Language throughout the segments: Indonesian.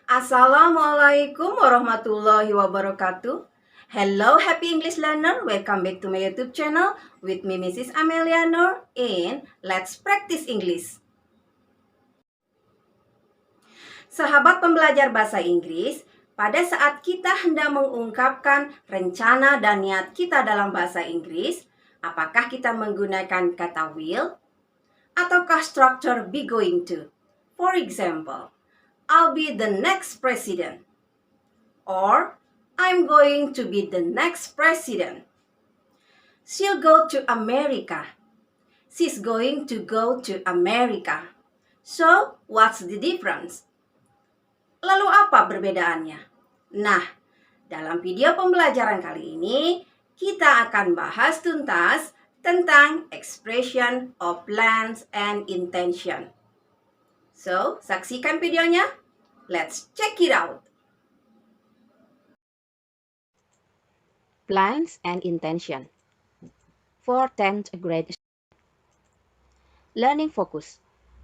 Assalamualaikum warahmatullahi wabarakatuh. Hello, happy English learner. Welcome back to my YouTube channel with me, Mrs. Amelia Nur, in Let's Practice English. Sahabat pembelajar bahasa Inggris, pada saat kita hendak mengungkapkan rencana dan niat kita dalam bahasa Inggris, apakah kita menggunakan kata will ataukah structure be going to? For example, I'll be the next president. Or, I'm going to be the next president. She'll go to America. She's going to go to America. So, what's the difference? Lalu apa perbedaannya? Nah, dalam video pembelajaran kali ini, kita akan bahas tuntas tentang expression of plans and intention. So, saksikan videonya. Let's check it out. Plans and intention for 10th grade. Learning focus.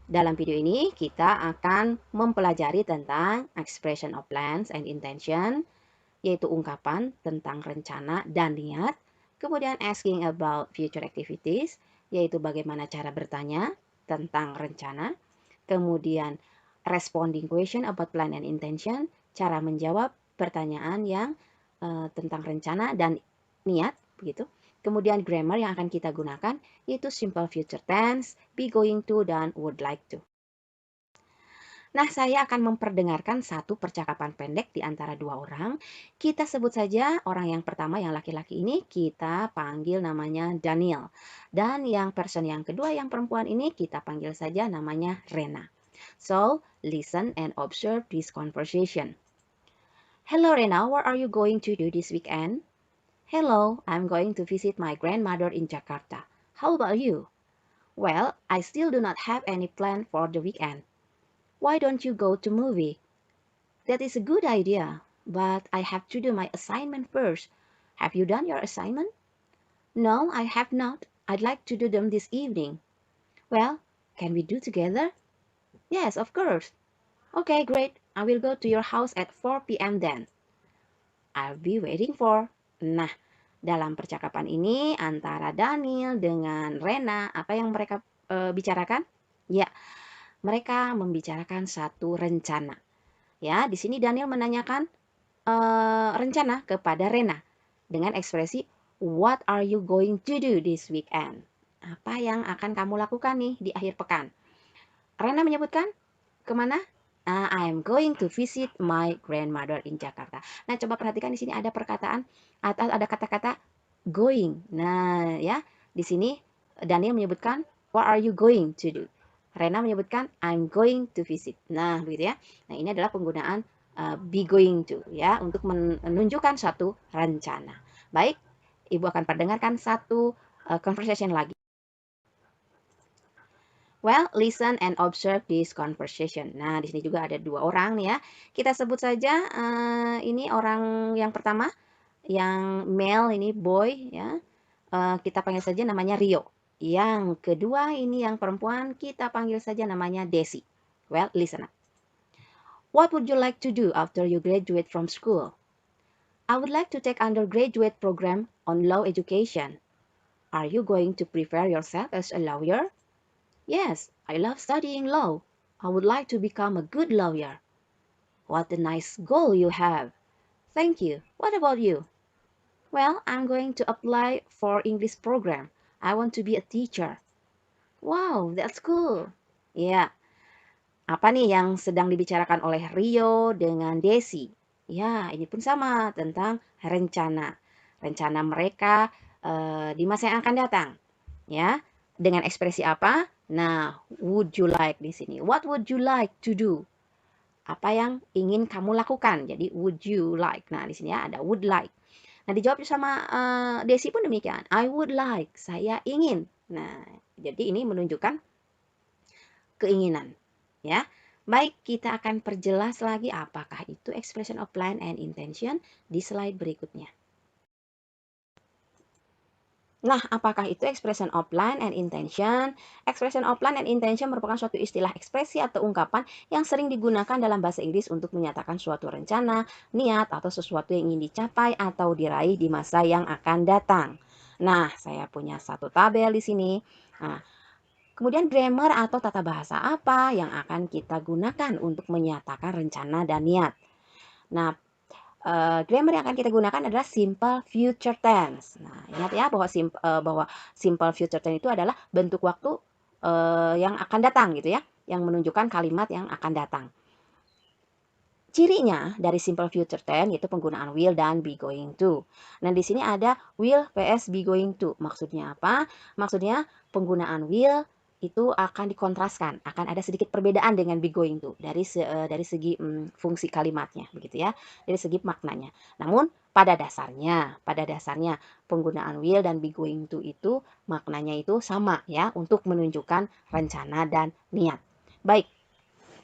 Dalam video ini kita akan mempelajari tentang expression of plans and intention, yaitu ungkapan tentang rencana dan niat, kemudian asking about future activities, yaitu bagaimana cara bertanya tentang rencana, kemudian responding question about plan and intention, cara menjawab pertanyaan yang tentang rencana dan niat, begitu. Kemudian grammar yang akan kita gunakan yaitu simple future tense, be going to, dan would like to. Nah, saya akan memperdengarkan satu percakapan pendek di antara dua orang. Kita sebut saja orang yang pertama, yang laki-laki ini, kita panggil namanya Daniel. Dan yang person yang kedua, yang perempuan ini, kita panggil saja namanya Rena. So, listen and observe this conversation. Hello Rena, what are you going to do this weekend? Hello, I'm going to visit my grandmother in Jakarta. How about you? Well, I still do not have any plan for the weekend. Why don't you go to movie? That is a good idea, but I have to do my assignment first. Have you done your assignment? No, I have not. I'd like to do them this evening. Well, can we do together? Yes, of course. Okay, great. I will go to your house at 4 p.m. then. I'll be waiting for. Nah, dalam percakapan ini antara Daniel dengan Rena, apa yang mereka bicarakan? Ya, mereka membicarakan satu rencana. Ya, di sini Daniel menanyakan rencana kepada Rena dengan ekspresi what are you going to do this weekend? Apa yang akan kamu lakukan nih di akhir pekan? Rena menyebutkan kemana? I'm going to visit my grandmother in Jakarta. Nah, coba perhatikan di sini ada perkataan atau ada kata-kata going. Nah, ya, di sini Daniel menyebutkan what are you going to do? Rena menyebutkan I'm going to visit. Nah, begitu ya. Nah, ini adalah penggunaan be going to ya untuk menunjukkan suatu rencana. Baik, Ibu akan perdengarkan satu conversation lagi. Well, listen and observe this conversation. Nah, di sini juga ada dua orang nih ya. Kita sebut saja ini orang yang pertama, yang male ini boy ya. Kita panggil saja namanya Rio. Yang kedua ini yang perempuan, kita panggil saja namanya Desi. Well, listen up. What would you like to do after you graduate from school? I would like to take undergraduate program on law education. Are you going to prepare yourself as a lawyer? Yes, I love studying law. I would like to become a good lawyer. What a nice goal you have. Thank you. What about you? Well, I'm going to apply for English program. I want to be a teacher. Wow, that's cool. Ya, apa nih yang sedang dibicarakan oleh Rio dengan Desi? Ya, ini pun sama tentang rencana. Rencana mereka di masa yang akan datang. Ya, dengan ekspresi apa? Nah, would you like di sini. What would you like to do? Apa yang ingin kamu lakukan? Jadi would you like. Nah, di sini ya ada would like. Nah, dijawab sama Desi pun demikian. I would like. Saya ingin. Nah, jadi ini menunjukkan keinginan, ya. Baik, kita akan perjelas lagi apakah itu expression of plan and intention di slide berikutnya. Nah, apakah itu expression of plan and intention? Expression of plan and intention merupakan suatu istilah ekspresi atau ungkapan yang sering digunakan dalam bahasa Inggris untuk menyatakan suatu rencana, niat, atau sesuatu yang ingin dicapai atau diraih di masa yang akan datang. Nah, saya punya satu tabel di sini. Nah, kemudian grammar atau tata bahasa apa yang akan kita gunakan untuk menyatakan rencana dan niat? Nah, grammar yang akan kita gunakan adalah simple future tense. Nah, ingat ya bahwa simple future tense itu adalah bentuk waktu yang akan datang gitu ya, yang menunjukkan kalimat yang akan datang. Cirinya dari simple future tense yaitu penggunaan will dan be going to. Nah, di sini ada will vs be going to. Maksudnya apa? Maksudnya penggunaan will itu akan dikontraskan, akan ada sedikit perbedaan dengan be going to dari segi fungsi kalimatnya begitu ya, dari segi maknanya. Namun pada dasarnya penggunaan will dan be going to itu maknanya itu sama ya untuk menunjukkan rencana dan niat. Baik,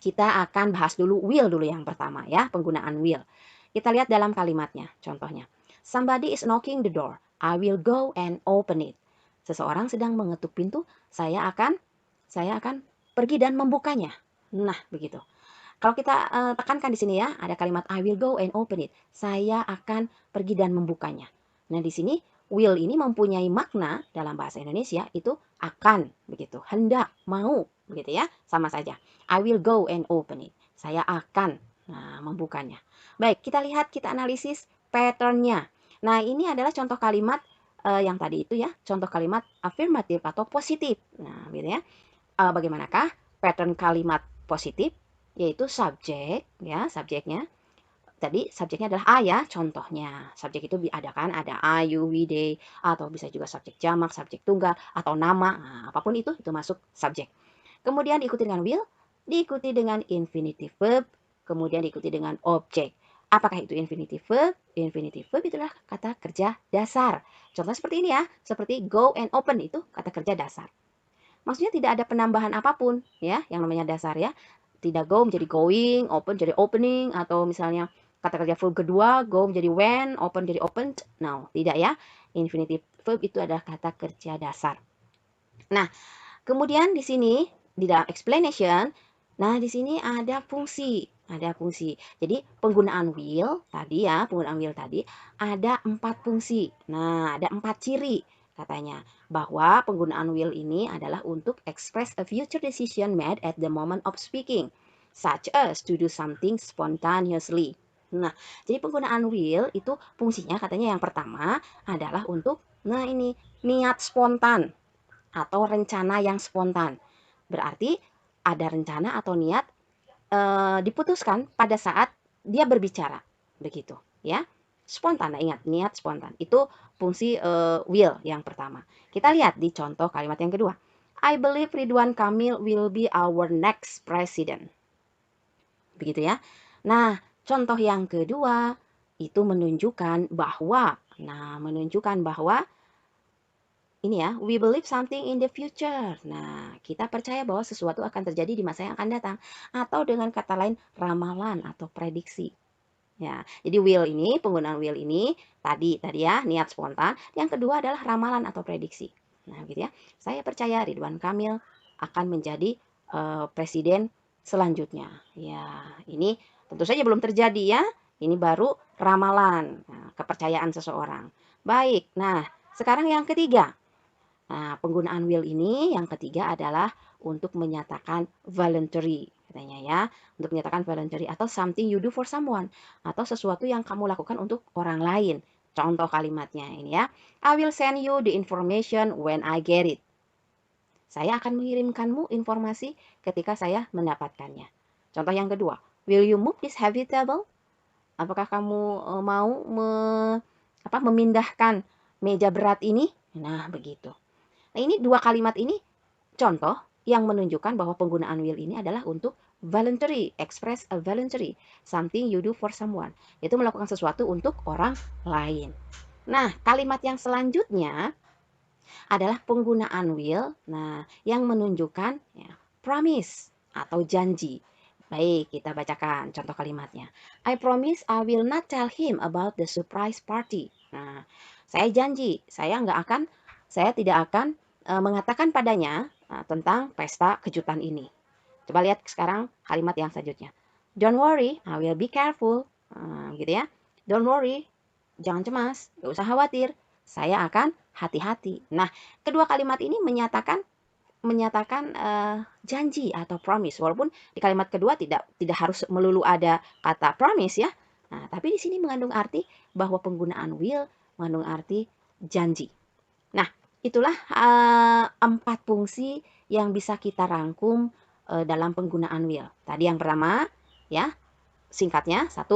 kita akan bahas dulu will dulu yang pertama ya, penggunaan will. Kita lihat dalam kalimatnya, contohnya. Somebody is knocking the door. I will go and open it. Seseorang sedang mengetuk pintu, saya akan pergi dan membukanya. Nah, begitu. Kalau kita tekankan di sini ya, ada kalimat I will go and open it. Saya akan pergi dan membukanya. Nah, di sini will ini mempunyai makna dalam bahasa Indonesia itu akan begitu, hendak, mau begitu ya, sama saja. I will go and open it. Saya akan membukanya. Baik, kita analisis patternnya. Nah, ini adalah contoh kalimat yang tadi itu ya, contoh kalimat afirmatif atau positif. Nah, gitu ya. Bagaimanakah pattern kalimat positif? Yaitu subjek ya, subjeknya. Tadi subjeknya adalah I ya, contohnya. Subjek itu ada I, you, we, they, atau bisa juga subjek jamak, subjek tunggal, atau nama. Nah, apapun itu masuk subjek. Kemudian diikuti dengan will, diikuti dengan infinitive verb, kemudian diikuti dengan objek. Apakah itu infinitive verb? Infinitive verb itulah kata kerja dasar. Contoh seperti ini ya, seperti go and open itu kata kerja dasar. Maksudnya tidak ada penambahan apapun ya, yang namanya dasar ya. Tidak go menjadi going, open jadi opening, atau misalnya kata kerja verb kedua go menjadi went, open jadi opened. No, tidak ya. Infinitive verb itu adalah kata kerja dasar. Nah, kemudian di sini di dalam explanation, nah di sini ada fungsi, ada fungsi. Jadi penggunaan will tadi ya, penggunaan will tadi ada 4 fungsi. Nah, ada 4 ciri katanya bahwa penggunaan will ini adalah untuk express a future decision made at the moment of speaking, such as to do something spontaneously. Nah, jadi penggunaan will itu fungsinya katanya yang pertama adalah untuk ini niat spontan atau rencana yang spontan. Berarti ada rencana atau niat diputuskan pada saat dia berbicara, begitu ya. Spontan, ingat niat spontan. Itu fungsi will yang pertama. Kita lihat di contoh kalimat yang kedua. I believe Ridwan Kamil will be our next president. Begitu ya. Nah, contoh yang kedua itu menunjukkan bahwa ini ya, we believe something in the future. Nah, kita percaya bahwa sesuatu akan terjadi di masa yang akan datang. Atau dengan kata lain, ramalan atau prediksi. Ya, jadi penggunaan will ini tadi ya, niat spontan. Yang kedua adalah ramalan atau prediksi. Nah, gitu ya. Saya percaya Ridwan Kamil akan menjadi presiden selanjutnya. Ya, ini tentu saja belum terjadi ya. Ini baru ramalan, kepercayaan seseorang. Baik, nah sekarang yang ketiga. Nah, penggunaan will ini yang ketiga adalah untuk menyatakan voluntary, katanya ya. Untuk menyatakan voluntary atau something you do for someone. Atau sesuatu yang kamu lakukan untuk orang lain. Contoh kalimatnya ini ya. I will send you the information when I get it. Saya akan mengirimkanmu informasi ketika saya mendapatkannya. Contoh yang kedua. Will you move this heavy table? Apakah kamu mau memindahkan meja berat ini? Nah, begitu. Nah, ini dua kalimat ini contoh yang menunjukkan bahwa penggunaan will ini adalah untuk voluntary, express a voluntary, something you do for someone. Itu melakukan sesuatu untuk orang lain. Nah, kalimat yang selanjutnya adalah penggunaan will, nah, yang menunjukkan ya, promise atau janji. Baik, kita bacakan contoh kalimatnya. I promise I will not tell him about the surprise party. Nah, saya janji, saya nggak akan saya tidak akan mengatakan padanya tentang pesta kejutan ini. Coba lihat sekarang kalimat yang selanjutnya. Don't worry, I will be careful. Gitu ya. Don't worry, jangan cemas, gak usah khawatir. Saya akan hati-hati. Nah, kedua kalimat ini menyatakan janji atau promise. Walaupun di kalimat kedua tidak harus melulu ada kata promise ya. Nah, tapi di sini mengandung arti bahwa penggunaan will mengandung arti janji. Nah, itulah 4 fungsi yang bisa kita rangkum dalam penggunaan will. Tadi yang pertama, ya, singkatnya, 1,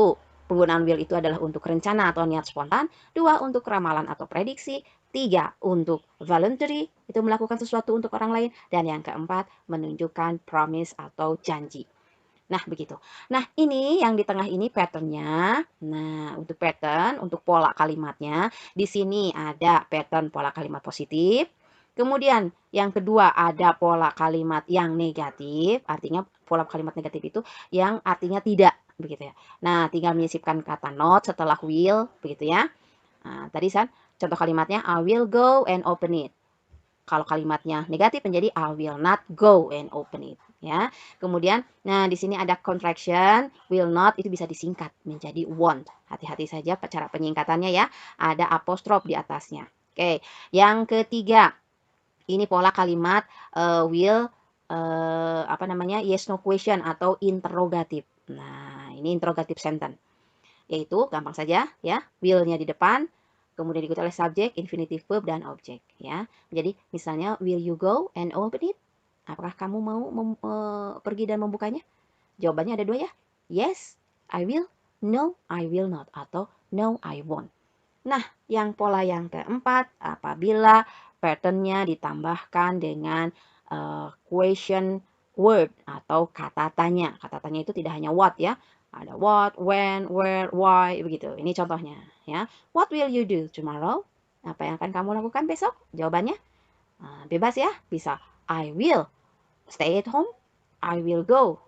penggunaan will itu adalah untuk rencana atau niat spontan. 2, untuk ramalan atau prediksi. 3, untuk voluntary, itu melakukan sesuatu untuk orang lain. Dan yang keempat, menunjukkan promise atau janji. Nah, begitu. Nah, ini yang di tengah ini pattern-nya. Nah, untuk pattern, untuk pola kalimatnya, di sini ada pattern pola kalimat positif. Kemudian, yang kedua ada pola kalimat yang negatif, artinya pola kalimat negatif itu yang artinya tidak, begitu ya. Nah, tinggal menyisipkan kata not setelah will, begitu ya. Nah, tadi contoh kalimatnya, I will go and open it. Kalau kalimatnya negatif menjadi I will not go and open it, ya. Kemudian, nah di sini ada contraction, will not itu bisa disingkat menjadi won't. Hati-hati saja cara penyingkatannya ya. Ada apostrof di atasnya. Oke, yang ketiga, ini pola kalimat will apa namanya? Yes no question atau interrogatif. Nah, ini interrogative sentence. Yaitu gampang saja ya, will-nya di depan, kemudian diikuti oleh subjek, infinitive verb, dan objek ya. Jadi misalnya, will you go and open it? Apakah kamu mau pergi dan membukanya? Jawabannya ada 2 ya. Yes, I will. No, I will not. Atau no, I won't. Nah, yang pola yang keempat, apabila pattern-nya ditambahkan dengan question word atau kata tanya. Kata tanya itu tidak hanya what ya. Ada what, when, where, why, begitu. Ini contohnya ya. What will you do tomorrow? Apa yang akan kamu lakukan besok? Jawabannya bebas ya. Bisa I will stay at home, I will go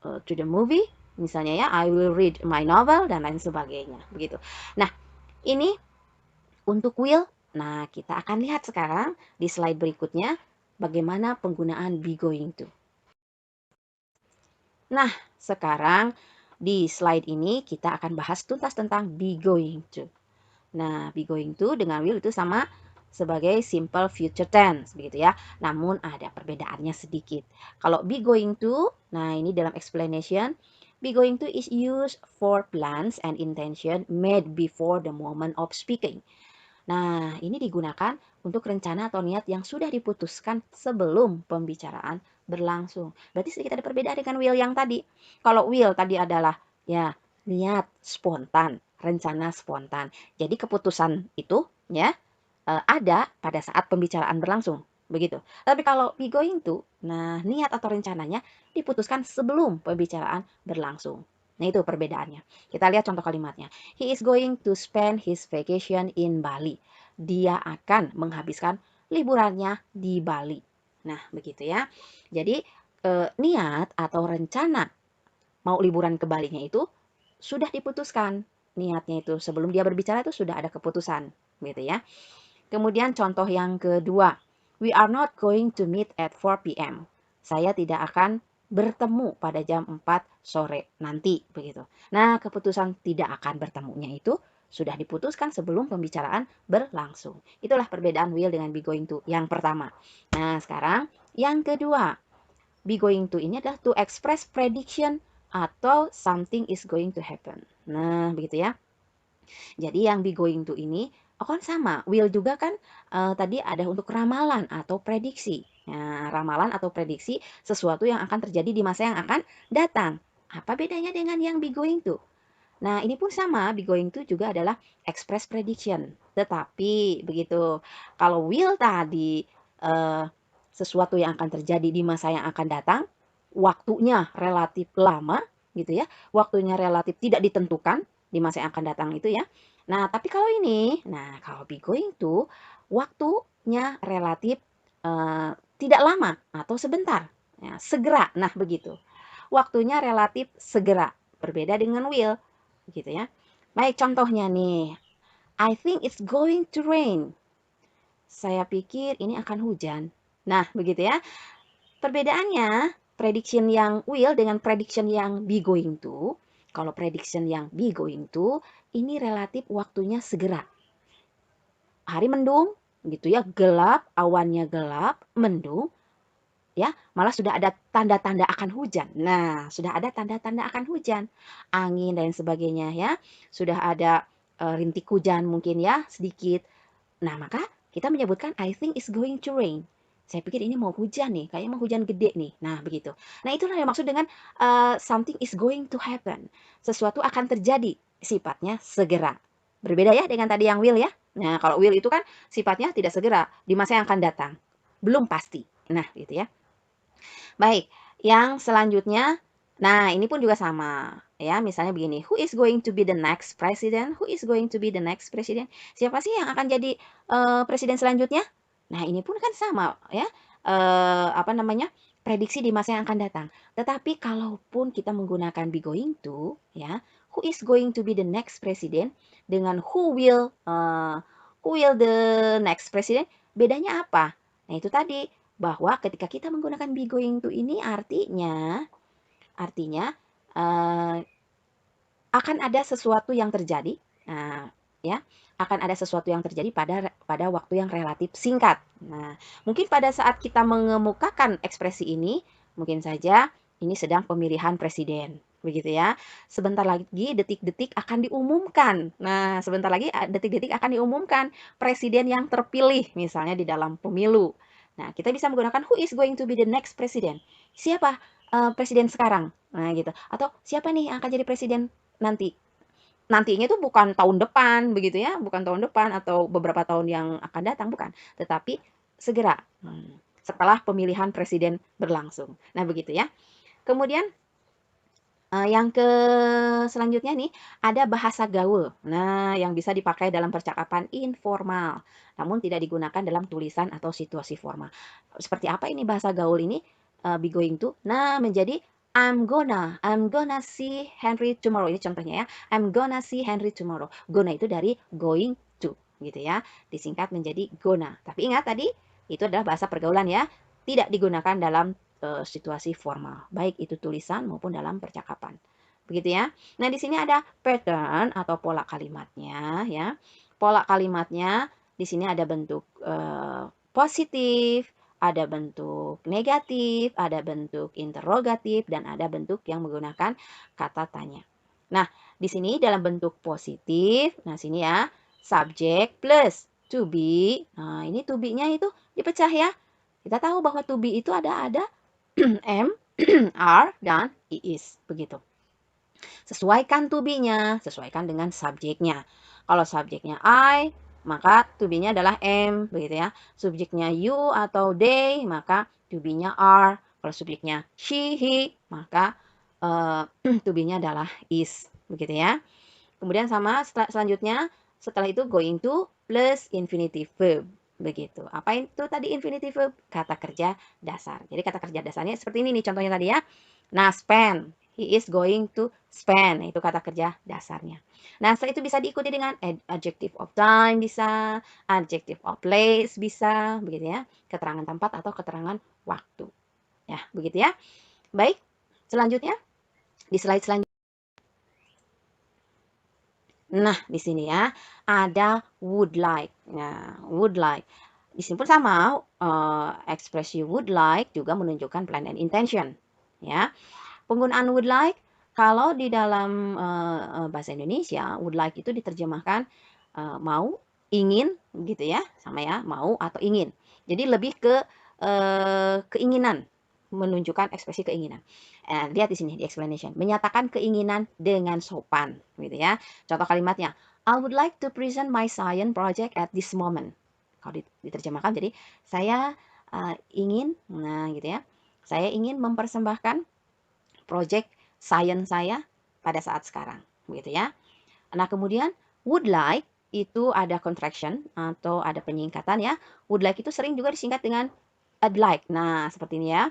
to the movie, misalnya ya, I will read my novel, dan lain sebagainya. Begitu. Nah, ini untuk will. Nah, kita akan lihat sekarang di slide berikutnya bagaimana penggunaan be going to. Nah, sekarang di slide ini kita akan bahas tuntas tentang be going to. Nah, be going to dengan will itu sama sebagai simple future tense, begitu ya. Namun ada perbedaannya sedikit. Kalau be going to, nah ini dalam explanation, be going to is used for plans and intention made before the moment of speaking. Nah, ini digunakan untuk rencana atau niat yang sudah diputuskan sebelum pembicaraan berlangsung. Berarti sedikit ada perbedaan dengan will yang tadi. Kalau will tadi adalah ya niat spontan, rencana spontan. Jadi keputusan itu ya ada pada saat pembicaraan berlangsung. Begitu. Tapi kalau be going to, nah niat atau rencananya diputuskan sebelum pembicaraan berlangsung. Nah itu perbedaannya. Kita lihat contoh kalimatnya. He is going to spend his vacation in Bali. Dia akan menghabiskan liburannya di Bali. Nah begitu ya. Jadi niat atau rencana mau liburan ke Balinya itu sudah diputuskan. Niatnya itu sebelum dia berbicara itu sudah ada keputusan. Gitu ya. Kemudian contoh yang kedua. We are not going to meet at 4 p.m. Saya tidak akan bertemu pada jam 4 sore nanti, begitu. Nah, keputusan tidak akan bertemunya itu sudah diputuskan sebelum pembicaraan berlangsung. Itulah perbedaan will dengan be going to yang pertama. Nah, sekarang yang kedua. Be going to ini adalah to express prediction atau something is going to happen. Nah, begitu ya. Jadi yang be going to ini kan sama, will juga kan tadi ada untuk ramalan atau prediksi. Nah, ramalan atau prediksi sesuatu yang akan terjadi di masa yang akan datang. Apa bedanya dengan yang be going to? Nah, ini pun sama, be going to juga adalah express prediction. Tetapi begitu, kalau will tadi sesuatu yang akan terjadi di masa yang akan datang, waktunya relatif lama gitu ya. Waktunya relatif tidak ditentukan di masa yang akan datang itu ya. Nah, tapi kalau ini, nah kalau be going to, waktunya relatif tidak lama atau sebentar. Ya, segera. Nah, begitu. Waktunya relatif segera. Berbeda dengan will. Gitu ya. Baik, contohnya nih. I think it's going to rain. saya pikir ini akan hujan. Nah, begitu ya. Perbedaannya, prediction yang will dengan prediction yang be going to. Kalau prediction yang be going to, ini relatif waktunya segera. Hari mendung, gitu ya, gelap, awannya gelap, mendung, ya, malah sudah ada tanda-tanda akan hujan. Nah, sudah ada tanda-tanda akan hujan, angin dan sebagainya ya. Sudah ada rintik hujan mungkin ya, sedikit. Nah, maka kita menyebutkan I think it's going to rain. Saya pikir ini mau hujan nih, kayaknya mau hujan gede nih. Nah, begitu. Nah, itulah yang maksud dengan something is going to happen. Sesuatu akan terjadi, sifatnya segera. Berbeda ya dengan tadi yang will ya. Nah, kalau will itu kan sifatnya tidak segera, di masa yang akan datang. Belum pasti. Nah, gitu ya. Baik, yang selanjutnya, nah ini pun juga sama ya. Misalnya begini, who is going to be the next president? Who is going to be the next president? Siapa sih yang akan jadi presiden selanjutnya? Nah, ini pun kan sama ya. Apa namanya? Prediksi di masa yang akan datang. Tetapi kalaupun kita menggunakan be going to ya, who is going to be the next president dengan who will the next president, bedanya apa? Nah, itu tadi bahwa ketika kita menggunakan be going to ini artinya uh, akan ada sesuatu yang terjadi. Nah, ya, akan ada sesuatu yang terjadi pada waktu yang relatif singkat. Nah, mungkin pada saat kita mengemukakan ekspresi ini, mungkin saja ini sedang pemilihan presiden, begitu ya. Sebentar lagi detik-detik akan diumumkan. Nah, sebentar lagi detik-detik akan diumumkan presiden yang terpilih misalnya di dalam pemilu. Nah, kita bisa menggunakan who is going to be the next president. Siapa presiden sekarang? Nah, gitu. Atau siapa nih yang akan jadi presiden nanti? Nantinya itu bukan tahun depan begitu ya, bukan tahun depan atau beberapa tahun yang akan datang, bukan. Tetapi segera, setelah pemilihan presiden berlangsung. Nah, begitu ya. Kemudian yang selanjutnya nih, ada bahasa gaul. Nah, yang bisa dipakai dalam percakapan informal, namun tidak digunakan dalam tulisan atau situasi formal. Seperti apa ini bahasa gaul ini? Be going to. Nah, menjadi I'm gonna see Henry tomorrow. Ini contohnya ya. I'm gonna see Henry tomorrow. Gonna itu dari going to, gitu ya. Disingkat menjadi gonna. Tapi ingat tadi, itu adalah bahasa pergaulan ya. Tidak digunakan dalam situasi formal, baik itu tulisan maupun dalam percakapan. Begitu ya. Nah, di sini ada pattern atau pola kalimatnya ya. Pola kalimatnya di sini ada bentuk positif, ada bentuk negatif, ada bentuk interrogatif, dan ada bentuk yang menggunakan kata tanya. Nah, di sini dalam bentuk positif, nah sini ya, subject plus to be. Nah, ini to be-nya itu dipecah ya. Kita tahu bahwa to be itu ada am, are, dan is. Begitu. Sesuaikan to be-nya, sesuaikan dengan subjeknya. Kalau subjeknya I, maka to be-nya adalah am, begitu ya. Subjeknya you atau they, maka to be-nya are. Kalau subjeknya she, he, maka to be-nya adalah is, begitu ya. Kemudian sama selanjutnya, setelah itu going to plus infinitive verb. Begitu. Apa itu tadi infinitive verb? Kata kerja dasar. Jadi kata kerja dasarnya seperti ini nih contohnya tadi ya. Nah, spend. He is going to spend. Itu kata kerja dasarnya. Nah, setelah itu bisa diikuti dengan adjective of time bisa, adjective of place bisa, begitu ya. Keterangan tempat atau keterangan waktu. Ya, begitu ya. Baik, selanjutnya di slide selanjutnya. Nah, di sini ya, ada would like. Nah, would like. Di sini pun sama, ekspresi would like juga menunjukkan plan and intention. Ya, penggunaan would like, kalau di dalam bahasa Indonesia, would like itu diterjemahkan mau, ingin, gitu ya, sama ya, mau atau ingin. Jadi lebih ke keinginan, menunjukkan ekspresi keinginan. Lihat di sini di explanation, menyatakan keinginan dengan sopan, gitu ya. Contoh kalimatnya, I would like to present my science project at this moment. Kalau diterjemahkan jadi saya ingin, nah gitu ya, saya ingin mempersembahkan project science saya pada saat sekarang, begitu ya. Nah, kemudian would like itu ada contraction atau ada penyingkatan ya. Would like itu sering juga disingkat dengan I'd like. Nah, seperti ini ya.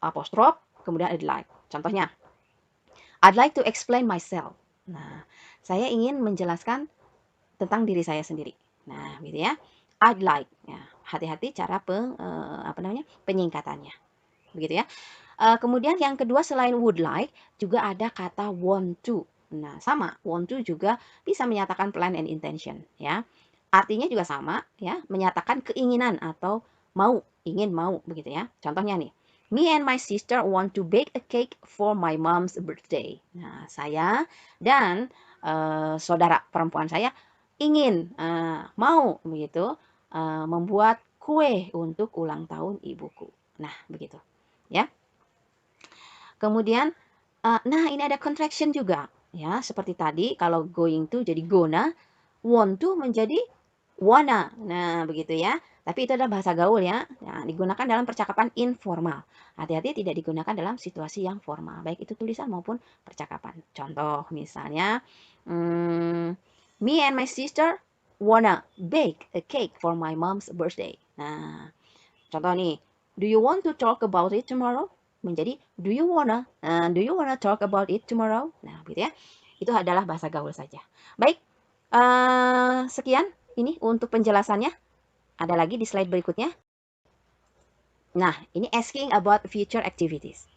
Apostrof, kemudian I'd like. Contohnya, I'd like to explain myself. Nah, saya ingin menjelaskan tentang diri saya sendiri. Nah, gitu ya. I'd like. Ya, hati-hati cara penyingkatannya. Begitu ya. Kemudian yang kedua selain would like, juga ada kata want to. Nah, sama, want to juga bisa menyatakan plan and intention, ya. Artinya juga sama, ya, menyatakan keinginan atau mau, ingin mau, begitu ya. Contohnya nih, me and my sister want to bake a cake for my mom's birthday. Nah, saya dan saudara perempuan saya ingin, mau, begitu, membuat kue untuk ulang tahun ibuku. Nah, begitu, ya. Kemudian, nah ini ada contraction juga, ya. Seperti tadi kalau going to jadi gonna, want to menjadi wanna. Nah, begitu ya. Tapi itu adalah bahasa gaul ya. Nah, digunakan dalam percakapan informal. Hati-hati tidak digunakan dalam situasi yang formal, baik itu tulisan maupun percakapan. Contoh misalnya, me and my sister wanna bake a cake for my mom's birthday. Nah, contoh nih, do you want to talk about it tomorrow? Menjadi do you wanna talk about it tomorrow? Nah, gitu ya. Itu adalah bahasa gaul saja. Baik, sekian ini untuk penjelasannya. Ada lagi di slide berikutnya. Nah, ini asking about future activities.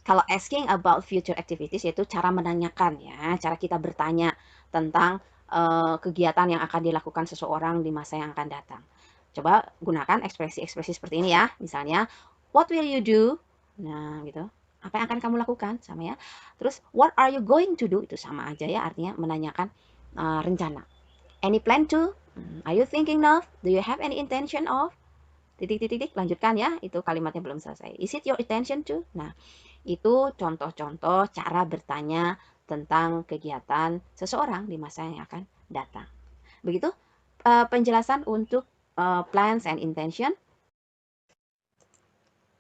Kalau asking about future activities yaitu cara menanyakan ya, cara kita bertanya tentang kegiatan yang akan dilakukan seseorang di masa yang akan datang. Coba gunakan ekspresi-ekspresi seperti ini ya. Misalnya, what will you do? Nah, gitu. Apa yang akan kamu lakukan? Sama ya. Terus, what are you going to do? Itu sama aja ya, artinya menanyakan rencana. Any plan to? Are you thinking of? Do you have any intention of? Titik-titik, lanjutkan ya. Itu kalimatnya belum selesai. Is it your intention to? Nah, itu contoh-contoh cara bertanya tentang kegiatan seseorang di masa yang akan datang. Begitu penjelasan untuk plans and intention.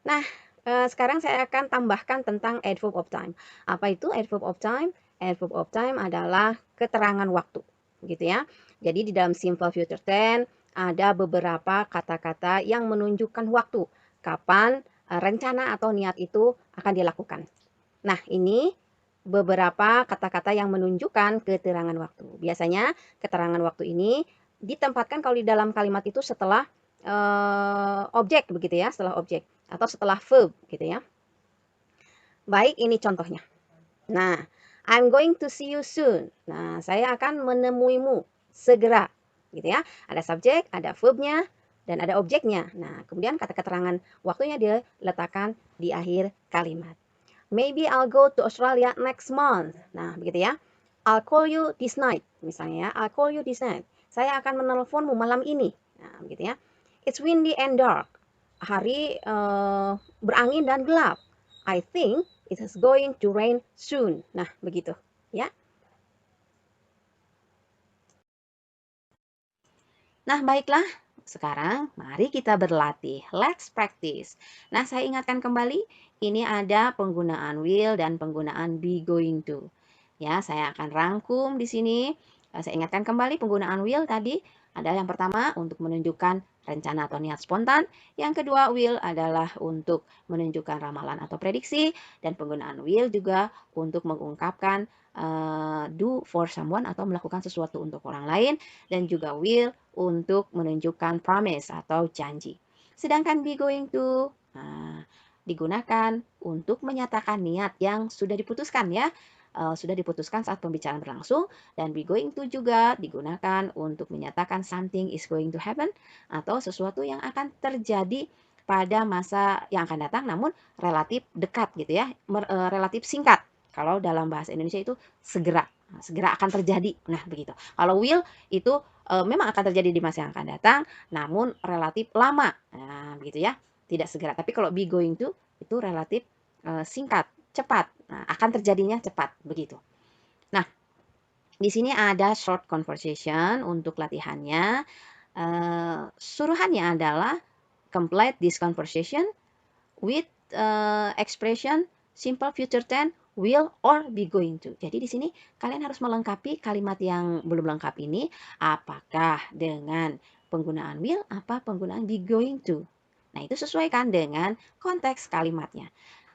Nah, sekarang saya akan tambahkan tentang adverb of time. Apa itu adverb of time? Adverb of time adalah keterangan waktu, gitu ya. Jadi di dalam simple future tense ada beberapa kata-kata yang menunjukkan waktu kapan rencana atau niat itu akan dilakukan. Nah, ini beberapa kata-kata yang menunjukkan keterangan waktu. Biasanya keterangan waktu ini ditempatkan kalau di dalam kalimat itu setelah objek begitu ya, setelah objek atau setelah verb gitu ya. Baik, ini contohnya. Nah, I'm going to see you soon. Nah, saya akan menemuimu segera gitu ya. Ada subjek, ada verbnya, dan ada objeknya. Nah, kemudian kata keterangan waktunya diletakkan di akhir kalimat. Maybe I'll go to Australia next month. Nah, begitu ya. I'll call you this night. Misalnya ya, I'll call you this night. Saya akan menelponmu malam ini. Nah, begitu ya. It's windy and dark. Hari berangin dan gelap. I think it is going to rain soon. Nah, begitu ya. Nah, baiklah. Sekarang mari kita berlatih. Let's practice. Nah, saya ingatkan kembali, ini ada penggunaan will dan penggunaan be going to. Ya, saya akan rangkum di sini. Saya ingatkan kembali penggunaan will tadi adalah yang pertama untuk menunjukkan rencana atau niat spontan. Yang kedua, will adalah untuk menunjukkan ramalan atau prediksi. Dan penggunaan will juga untuk mengungkapkan do for someone atau melakukan sesuatu untuk orang lain. Dan juga will untuk menunjukkan promise atau janji. Sedangkan be going to digunakan untuk menyatakan niat yang sudah diputuskan ya. Sudah diputuskan saat pembicaraan berlangsung, dan be going to juga digunakan untuk menyatakan something is going to happen atau sesuatu yang akan terjadi pada masa yang akan datang namun relatif dekat gitu ya, relatif singkat. Kalau dalam bahasa Indonesia itu segera akan terjadi. Nah, begitu. Kalau will itu memang akan terjadi di masa yang akan datang namun relatif lama. Nah, begitu ya. Tidak segera. Tapi kalau be going to itu relatif singkat, cepat. Nah, akan terjadinya cepat, begitu. Nah, di sini ada short conversation untuk latihannya. Suruhannya adalah complete this conversation with expression simple future tense will or be going to. Jadi di sini kalian harus melengkapi kalimat yang belum lengkap ini apakah dengan penggunaan will apa penggunaan be going to. Nah, itu sesuaikan dengan konteks kalimatnya.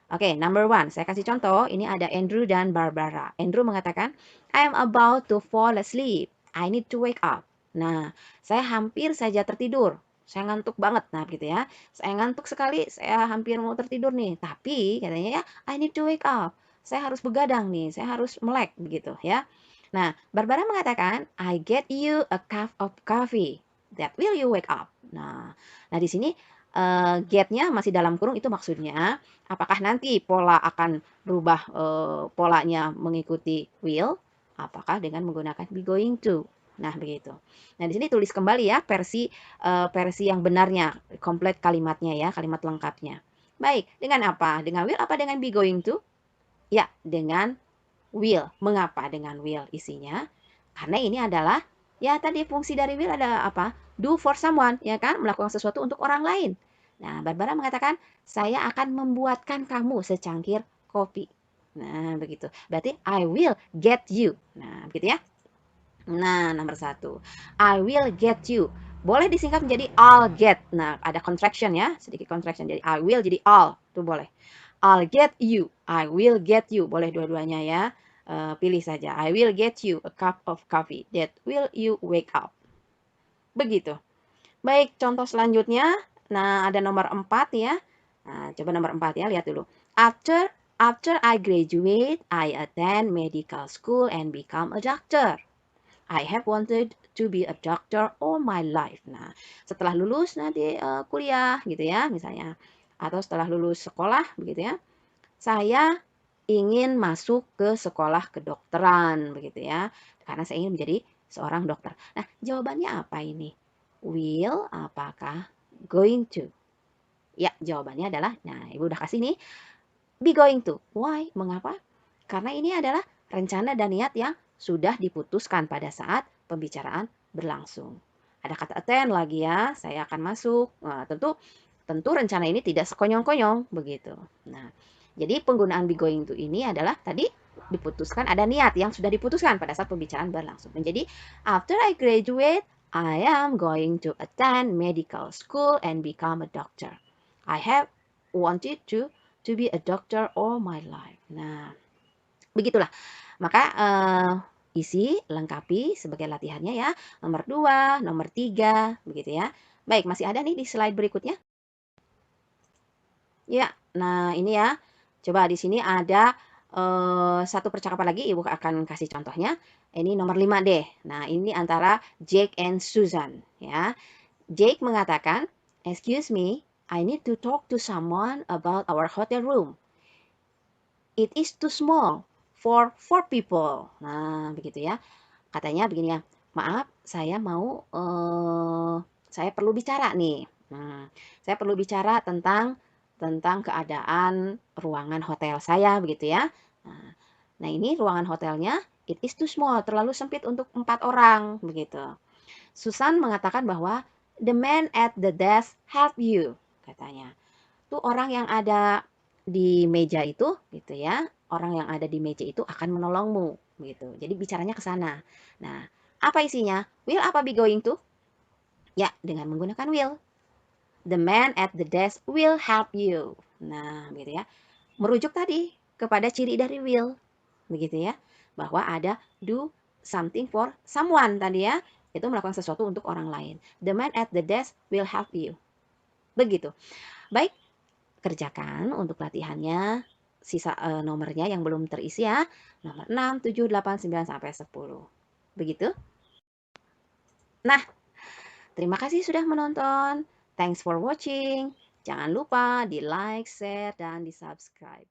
Oke, number one, saya kasih contoh. Ini ada Andrew dan Barbara. Andrew mengatakan, I am about to fall asleep. I need to wake up. Nah, saya hampir saja tertidur. Saya ngantuk banget. Nah, begitu ya. Saya ngantuk sekali, saya hampir mau tertidur nih. Tapi katanya ya, I need to wake up. Saya harus begadang nih, saya harus melek begitu ya. Nah, Barbara mengatakan, I get you a cup of coffee. That will you wake up. Nah di sini get-nya masih dalam kurung itu maksudnya apakah nanti pola akan berubah polanya mengikuti will? Apakah dengan menggunakan be going to? Nah, begitu. Nah, di sini tulis kembali ya versi yang benarnya, komplit kalimatnya ya, kalimat lengkapnya. Baik, dengan apa? Dengan will apa dengan be going to? Ya, dengan will. Mengapa dengan will isinya? Karena ini adalah ya tadi fungsi dari will ada apa? Do for someone, ya kan? Melakukan sesuatu untuk orang lain. Nah, Barbara mengatakan, "Saya akan membuatkan kamu secangkir kopi." Nah, begitu. Berarti I will get you. Nah, begitu ya. Nah, nomor satu. I will get you. Boleh disingkat menjadi I'll get. Nah, ada contraction ya, sedikit contraction. Jadi I will jadi I'll. Itu boleh. I'll get you. I will get you. Boleh dua-duanya ya. Pilih saja. I will get you a cup of coffee. That will you wake up. Begitu. Baik, contoh selanjutnya. Nah, ada nomor 4 ya. Nah, coba nomor 4 ya, lihat dulu. After I graduate, I attend medical school and become a doctor. I have wanted to be a doctor all my life. Nah, setelah lulus nanti kuliah gitu ya, misalnya. Atau setelah lulus sekolah begitu ya. Saya ingin masuk ke sekolah kedokteran begitu ya. Karena saya ingin menjadi seorang dokter. Nah, jawabannya apa ini? Will apakah going to? Ya, jawabannya adalah nah, Ibu udah kasih nih be going to. Why? Mengapa? Karena ini adalah rencana dan niat yang sudah diputuskan pada saat pembicaraan berlangsung. Ada kata attend lagi ya, saya akan masuk. Nah, tentu rencana ini tidak sekonyong-konyong begitu. Nah, jadi penggunaan be going to ini adalah tadi diputuskan ada niat yang sudah diputuskan pada saat pembicaraan berlangsung. Menjadi after I graduate, I am going to attend medical school and become a doctor. I have wanted to be a doctor all my life. Nah, begitulah. Maka isi, lengkapi sebagai latihannya ya. Nomor 2, nomor 3, begitu ya. Baik, masih ada nih di slide berikutnya. Ya, nah ini ya. Coba di sini ada satu percakapan lagi, Ibu akan kasih contohnya. Ini nomor 5 deh. Nah, ini antara Jake and Susan ya. Jake mengatakan, "Excuse me, I need to talk to someone about our hotel room. It is too small for 4 people." Nah, begitu ya. Katanya begini ya, "Maaf, saya perlu bicara nih. Nah, saya perlu bicara tentang keadaan ruangan hotel saya," begitu ya. Nah, ini ruangan hotelnya, it is too small, terlalu sempit untuk 4 orang, begitu. Susan mengatakan bahwa, "The man at the desk help you," katanya. Tuh orang yang ada di meja itu gitu ya, orang yang ada di meja itu akan menolongmu gitu. Jadi bicaranya ke sana. Nah, apa isinya? Will apa be going to? Ya, dengan menggunakan will. The man at the desk will help you. Nah, gitu ya. Merujuk tadi kepada ciri dari will. Begitu ya. Bahwa ada do something for someone tadi ya. Itu melakukan sesuatu untuk orang lain. The man at the desk will help you. Begitu. Baik, kerjakan untuk latihannya sisa nomornya yang belum terisi ya. Nomor 6, 7, 8, 9 sampai 10. Begitu? Nah, terima kasih sudah menonton. Thanks for watching. Jangan lupa di like, share, dan di subscribe.